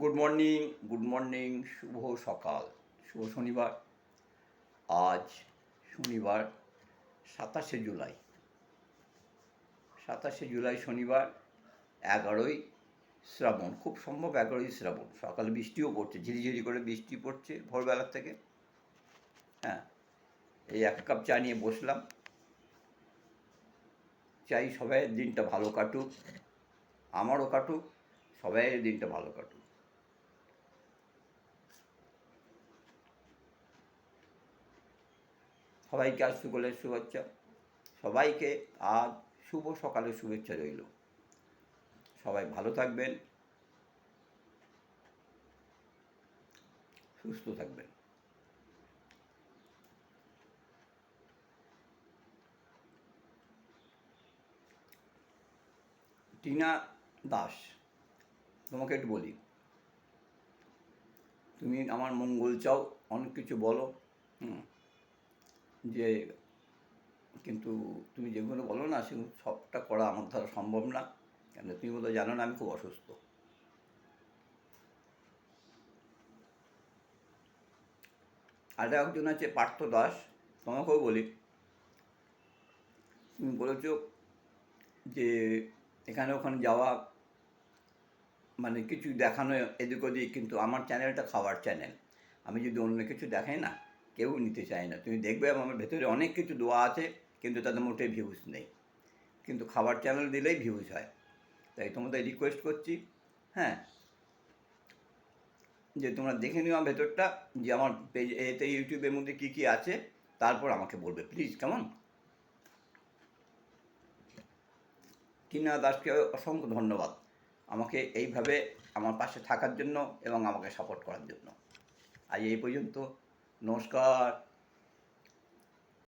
Good morning, শুভ সকাল, শুভ শনিবার। আজ শনিবার 27শে জুলাই। 27শে জুলাই শনিবার, 11ই শ্রাবণ, খুব সম্ভব 11ই শ্রাবণ। সকালে বৃষ্টিও পড়ছে, ঝিরিঝিরি করে বৃষ্টি পড়ছে ভোরবেলার থেকে। হ্যাঁ, এই 1 কাপ চা নিয়ে বসলাম। চাই সবাইয়ের দিনটা ভালো কাটুক, আমারও কাটুক, সবাইয়ের দিনটা ভালো কাটুক। সবাইকে আজ সকালের শুভেচ্ছা, সবাইকে আজ শুভ সকালের শুভেচ্ছা রইল। সবাই ভালো থাকবেন, সুস্থ থাকবেন। টিনা দাস, তোমাকে একটু বলি, তুমি আমার মঙ্গল চাও, অনেক কিছু বলো, যে কিন্তু তুমি যেগুলো বলো না সেগুলো সবটা করা আমার দ্বারা সম্ভব না। কেন তুমি বলো জানো না আমি খুব অসুস্থ। আর একজন আছে পার্থ দাস, তোমাকেও বলি, তুমি বলেছো যে এখানে ওখানে যাওয়া মানে কিছু দেখানো এদিক ওদিক, কিন্তু আমার চ্যানেলটা খাওয়ার চ্যানেল। আমি যদি অন্য কিছু দেখাই না, কেউ নিতে চায় না। তুমি দেখবে আমার ভেতরে অনেক কিছু দেওয়া আছে, কিন্তু তাদের মোটে ভিউজ নেই। কিন্তু খাবার চ্যানেল দিলেই ভিউজ হয়। তাই তোমাদের রিকোয়েস্ট করছি, হ্যাঁ, যে তোমরা দেখে নিও আমার ভেতরটা, যে আমার পেজ এতে ইউটিউবের মধ্যে কী কী আছে, তারপর আমাকে বলবে প্লিজ, কেমন? টিনা দাসকে অসংখ্য ধন্যবাদ আমাকে এইভাবে আমার পাশে থাকার জন্য এবং আমাকে সাপোর্ট করার জন্য। আজ এই পর্যন্ত, নমস্কার।